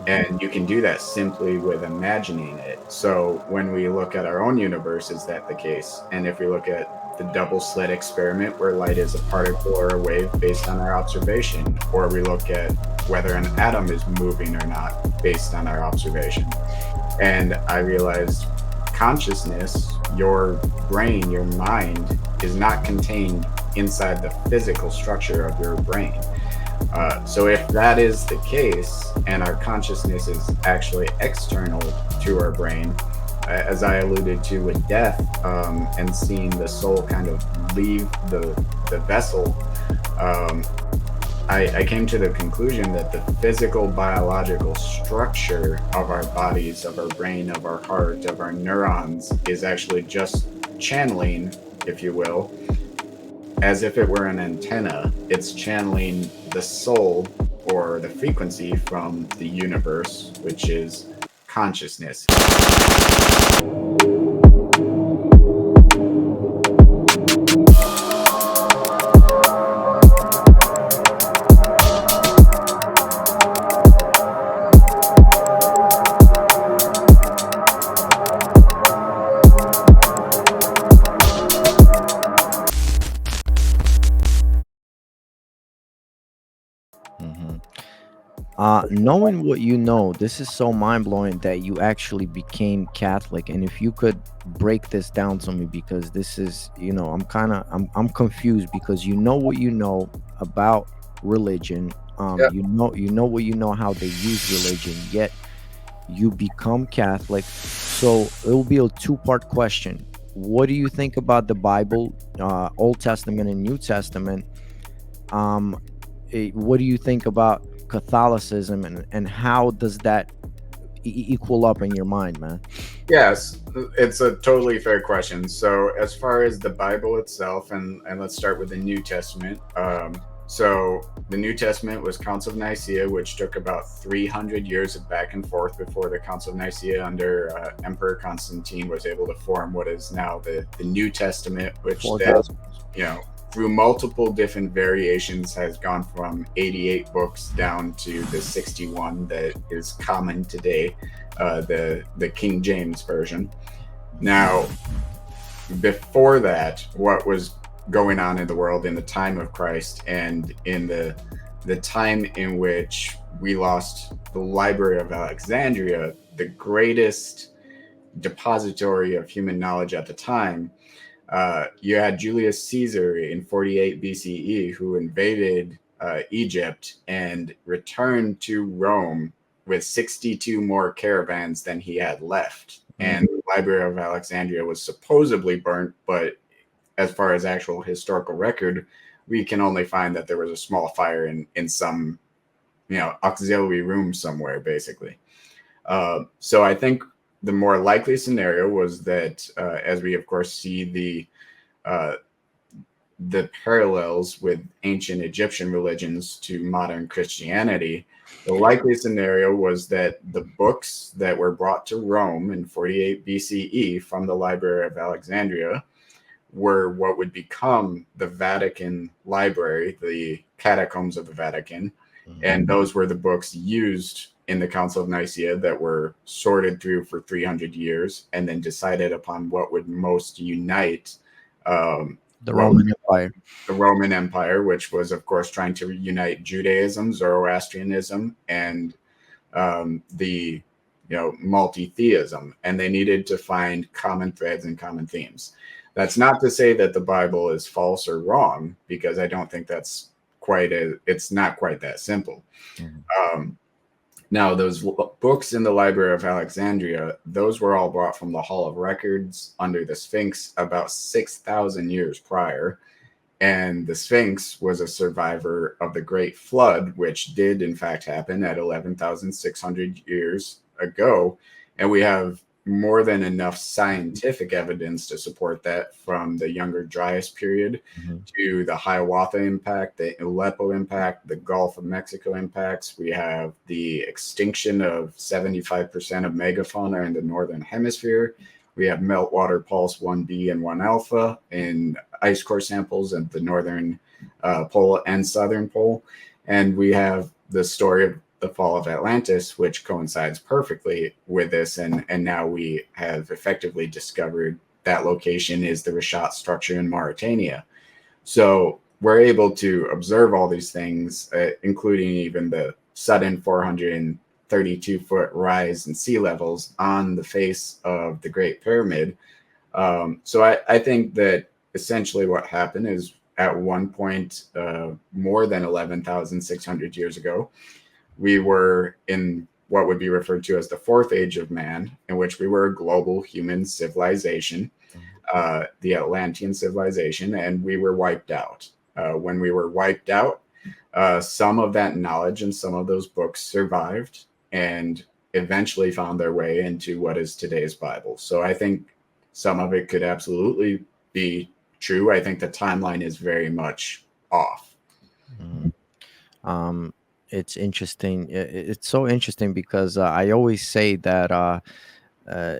And you can do that simply with imagining it. So when we look at our own universe, is that the case? And if we look at the double slit experiment, where light is a particle or a wave based on our observation, or we look at whether an atom is moving or not based on our observation. And I realized consciousness, your brain, your mind, is not contained inside the physical structure of your brain. So if that is the case, and our consciousness is actually external to our brain, as I alluded to with death, and seeing the soul kind of leave the vessel, um, I came to the conclusion that the physical biological structure of our bodies, of our brain, of our heart, of our neurons is actually just channeling, if you will, as if it were an antenna. It's channeling the soul or the frequency from the universe, which is consciousness. Hmm. Knowing what you know, this is so mind blowing that you actually became Catholic. And if you could break this down to me, because this is, I'm confused because you know what you know about religion. Yeah. You know what you know how they use religion, yet you become Catholic. So it will be a two-part question. What do you think about the Bible, Old Testament and New Testament? Um, what do you think about Catholicism, and how does that equal up in your mind, man? Yes, it's a totally fair question. So, as far as the Bible itself, and let's start with the New Testament. So, the New Testament was Council of Nicaea, which took about 300 years of back and forth before the Council of Nicaea under Emperor Constantine was able to form what is now the New Testament, which Four then, Gospels. you know, through multiple different variations has gone from 88 books down to the 61 that is common today, the King James version. Now, before that, what was going on in the world in the time of Christ and in the time in which we lost the Library of Alexandria, the greatest depository of human knowledge at the time. You had Julius Caesar in 48 BCE, who invaded Egypt and returned to Rome with 62 more caravans than he had left. Mm. And the Library of Alexandria was supposedly burnt, but as far as actual historical record, we can only find that there was a small fire in some, auxiliary room somewhere, basically. So I think the more likely scenario was that, as we of course see uh, the parallels with ancient Egyptian religions to modern Christianity, the likely scenario was that the books that were brought to Rome in 48 BCE from the Library of Alexandria were what would become the Vatican Library, the catacombs of the Vatican. Mhm. And those were the books used in the Council of Nicaea that were sorted through for 300 years and then decided upon what would most unite, The what Roman Empire. the Roman Empire, which was, of course, trying to unite Judaism, Zoroastrianism, and the multi-theism, and they needed to find common threads and common themes. That's not to say that the Bible is false or wrong, because I don't think that's it's not quite that simple. Mhm. Um, Now, those books in the Library of Alexandria, those were all brought from the Hall of Records under the Sphinx about 6,000 years prior. And the Sphinx was a survivor of the Great Flood, which did in fact happen at 11,600 years ago. And we have more than enough scientific evidence to support that, from the Younger Dryas period Mhm. to the Hiawatha impact, the Aleppo impact, the Gulf of Mexico impacts. We have the extinction of 75% of megafauna in the Northern Hemisphere. We have meltwater pulse 1b and 1 alpha in ice core samples at the northern pole and southern pole. And we have the story of the fall of Atlantis, which coincides perfectly with this. And now we have effectively discovered that location is the Rashat structure in Mauritania. So we're able to observe all these things, including even the sudden 432-foot rise in sea levels on the face of the Great Pyramid. So I think that essentially what happened is at one point, more than 11,600 years ago, we were in what would be referred to as the fourth age of man, in which we were a global human civilization, the Atlantean civilization, and we were wiped out. When we were wiped out, some of that knowledge and some of those books survived and eventually found their way into what is today's Bible. So I think some of it could absolutely be true. I think the timeline is very much off. Mhm. Um, it's interesting. It's so interesting because I always say that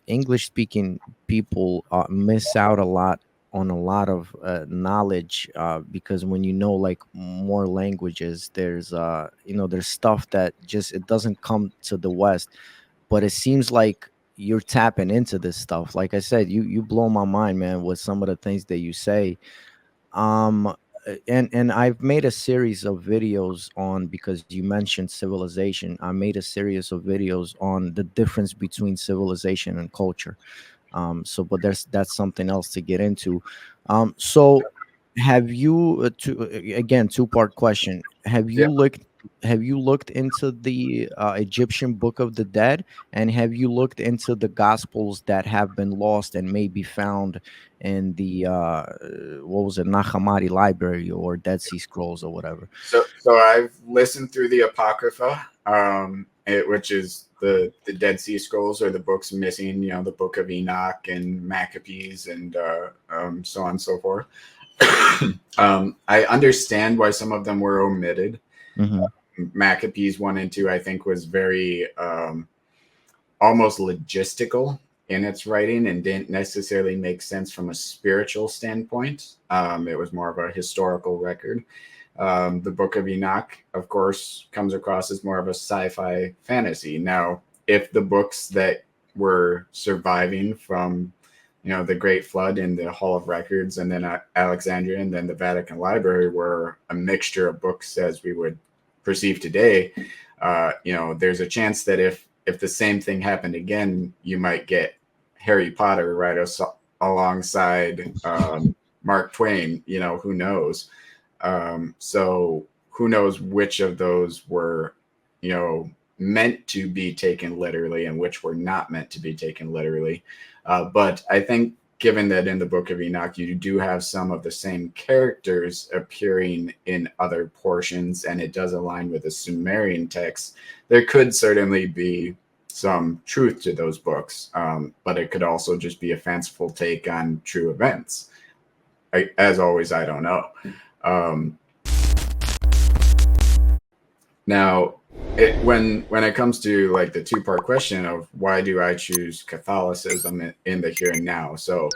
English speaking people miss out a lot on a lot of knowledge because when you know like more languages, there's there's stuff that just it doesn't come to the West, but it seems like you're tapping into this stuff. Like I said, you blow my mind, man, with some of the things that you say. um and I've made a series of videos on, because you mentioned civilization, I made a series of videos on the difference between civilization and culture. So but there's that's something else to get into. So have you again, two-part question, Yeah. have you looked into the Egyptian Book of the Dead, and have you looked into the gospels that have been lost and may be found in the what was it, Nahamari Library or Dead Sea Scrolls or whatever? So I've listened through the Apocrypha, which is the Dead Sea Scrolls, or the books missing, the Book of Enoch and Maccabees and so on and so forth. I understand why some of them were omitted. Hmm. Maccabees 1 and 2, I think, was very almost logistical in its writing and didn't necessarily make sense from a spiritual standpoint. It was more of a historical record. The Book of Enoch, of course, comes across as more of a sci-fi fantasy. Now, if the books that were surviving from, the Great Flood and the Hall of Records, and then Alexandria, and then the Vatican Library were a mixture of books as we would perceive today, there's a chance that if the same thing happened again, you might get Harry Potter right alongside Mark Twain. Who knows? So who knows which of those were, meant to be taken literally and which were not meant to be taken literally. But I think, given that in the Book of Enoch, you do have some of the same characters appearing in other portions, and it does align with the Sumerian text, there could certainly be some truth to those books. But it could also just be a fanciful take on true events. As always, I don't know. Um, Now, when it comes to like the two-part question of why do I choose Catholicism in the here and now, so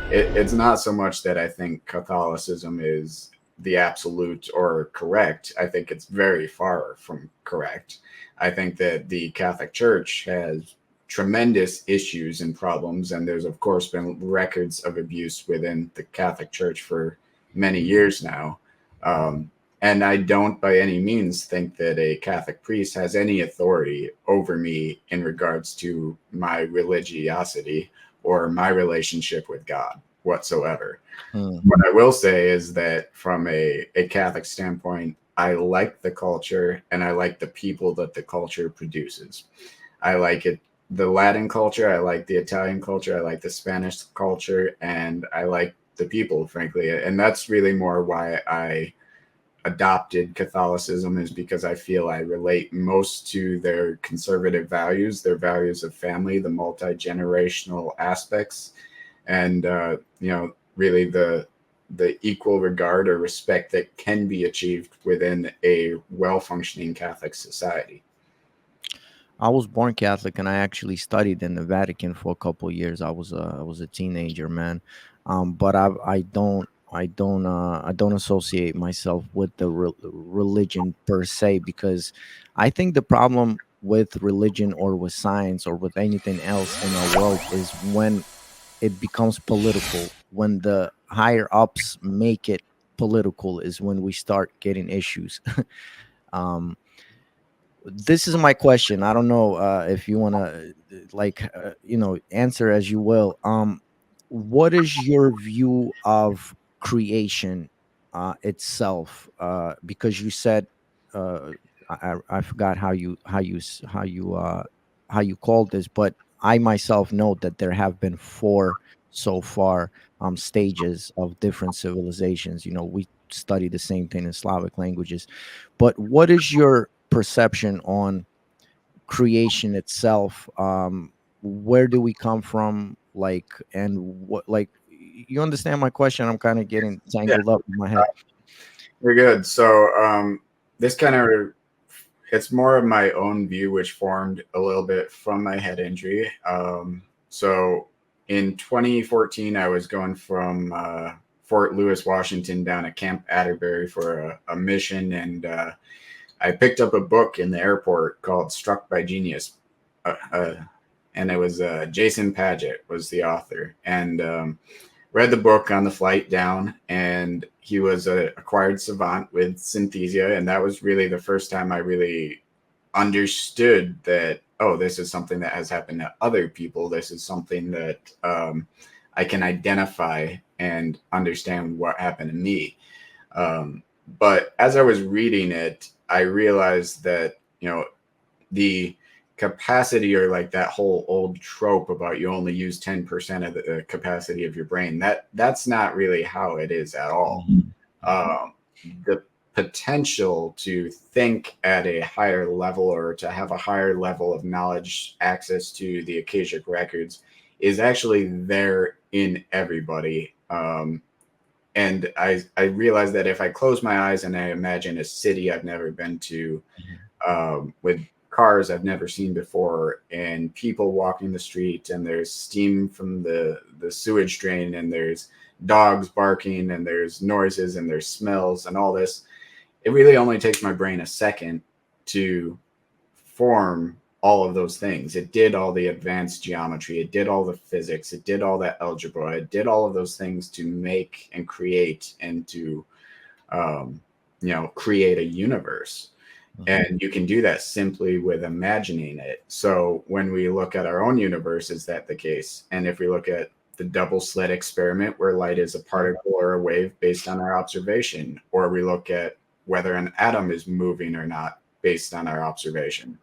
it's not so much that I think Catholicism is the absolute or correct. I think it's very far from correct. I think that the Catholic Church has tremendous issues and problems, and there's of course been records of abuse within the Catholic Church for many years now. Um, and I don't by any means think that a Catholic priest has any authority over me in regards to my religiosity or my relationship with God whatsoever. Hmm. What I will say is that from a Catholic standpoint, I like the culture and I like the people that the culture produces. I like it, the Latin culture, I like the Italian culture, I like the Spanish culture, and I like the people, frankly. And that's really more why I adopted Catholicism, is because I feel I relate most to their conservative values, their values of family, the multi-generational aspects, and really the equal regard or respect that can be achieved within a well-functioning Catholic society. I was born Catholic, and I actually studied in the Vatican for a couple of years. I was a teenager, man. But I don't. I don't associate myself with the religion per se, because I think the problem with religion or with science or with anything else in our world is when it becomes political. When the higher ups make it political is when we start getting issues. um this is my question. I don't know if you want to answer as you will. What is your view of creation itself? Because you said, uh I forgot how you called this, but I myself know that there have been four so far stages of different civilizations. We study the same thing in Slavic languages. But what is your perception on creation itself? Where do we come from? Like, and what, like, you understand my question? I'm kind of getting Yeah, tangled up in my head. you're good. So this kind of it's more of my own view, which formed a little bit from my head injury. So in 2014, I was going from Fort Lewis, Washington, down to Camp Atterbury for a mission, and I picked up a book in the airport called "Struck by Genius," and it was Jason Paget was the author, and read the book on the flight down, and he was a acquired savant with synthesia, and that was really the first time I really understood that, oh, this is something that has happened to other people. This is something that I can identify and understand what happened to me. But as I was reading it, I realized that, the capacity, or like that whole old trope about you only use 10% of the capacity of your brain, that's not really how it is at all. Mhm. um, the potential to think at a higher level, or to have a higher level of knowledge, access to the akashic records, is actually there in everybody. And I realized that if I close my eyes and I imagine a city I've never been to, with cars I've never seen before, and people walking the street, and there's steam from the sewage drain, and there's dogs barking, and there's noises, and there's smells, and all this, it really only takes my brain a second to form all of those things. It did all the advanced geometry, it did all the physics, it did all that algebra, it did all of those things to make and create, and to um, create a universe. Mhm. And you can do that simply with imagining it. So when we look at our own universe, is that the case? And if we look at the double slit experiment, where light is a particle or a wave based on our observation, or we look at whether an atom is moving or not based on our observation.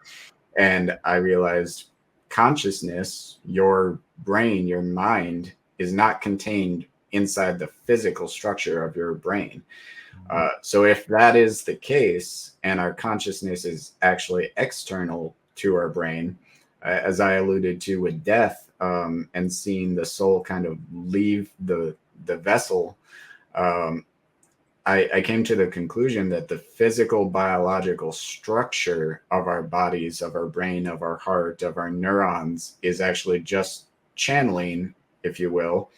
And I realized consciousness, your brain, your mind, is not contained inside the physical structure of your brain. So if that is the case, and our consciousness is actually external to our brain, as I alluded to with death, and seeing the soul kind of leave the vessel, um, I came to the conclusion that the physical biological structure of our bodies, of our brain, of our heart, of our neurons, is actually just channeling, if you will,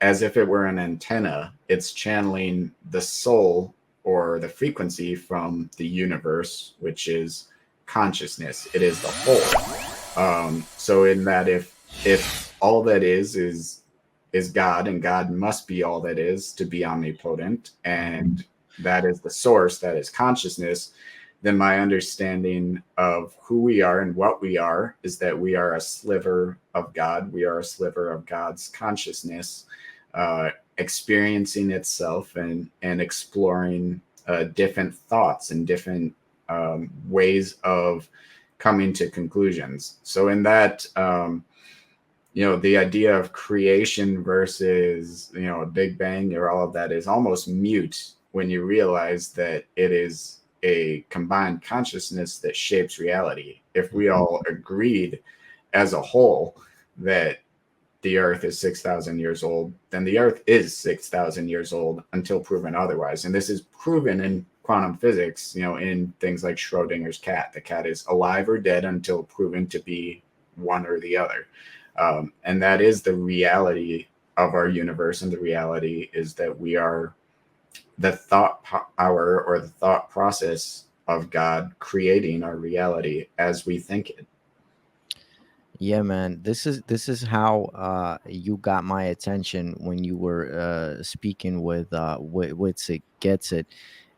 as if it were an antenna. It's channeling the soul, or the frequency, from the universe, which is consciousness. It is the whole. So in that, if all that is God, and God must be all that is to be omnipotent, and that is the source, that is consciousness, then my understanding of who we are and what we are is that we are a sliver of God. We are a sliver of God's consciousness, experiencing itself, and exploring different thoughts and different ways of coming to conclusions. So in that, the idea of creation versus, a big bang, or all of that, is almost mute when you realize that it is a combined consciousness that shapes reality. If we all agreed as a whole that the earth is 6,000 years old, then the earth is 6,000 years old until proven otherwise. And this is proven in quantum physics, in things like Schrodinger's cat. The cat is alive or dead until proven to be one or the other. And that is the reality of our universe and the reality is that we are the power or the thought process of God creating our reality as we think it. Yeah, man. This is how you got my attention when you were speaking with it gets it,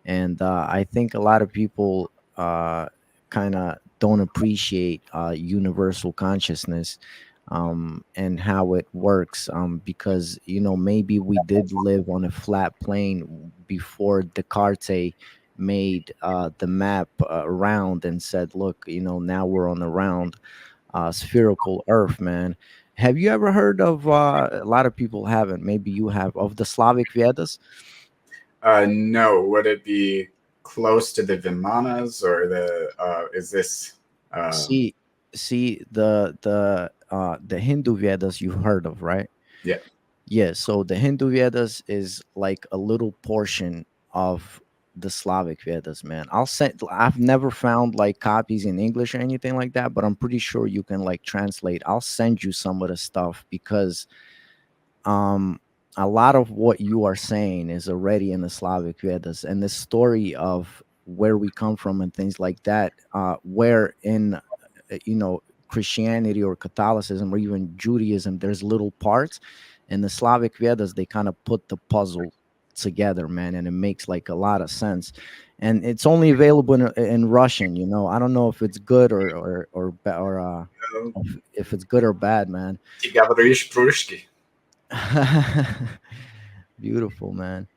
and I think a lot of people kind of don't appreciate universal consciousness, and how it works, because maybe we did live on a flat plane before Descartes made the map round and said, look, now we're on a round spherical Earth, man. Have you ever heard of? A lot of people haven't. Maybe you have, of the Slavic Vedas. No, would it be close to the Vimanas or the is this um See, see the Hindu Vedas you've heard of, right? yeah. Yeah. So the Hindu Vedas is like a little portion of the Slavic Vedas, man. I'll send. I've never found like copies in English or anything like that, but I'm pretty sure you can like translate. I'll send you some of the stuff because um a lot of what you are saying is already in the Slavic Vedas, and the story of where we come from and things like that, where in Christianity or Catholicism or even Judaism there's little parts. In the Slavic Vedas they kind of put the puzzle together, man, and it makes like a lot of sense. And it's only available in Russian. I don't know if it's good or Um, if it's good or bad, man. Ти говориш по-русски? Beautiful, man.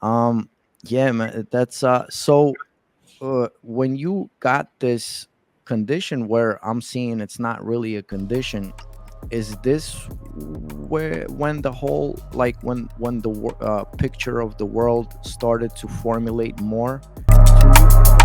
Um, yeah, man. That's so. When you got this condition, where I'm seeing it's not really a condition, is this where when the whole like when the picture of the world started to formulate more to you?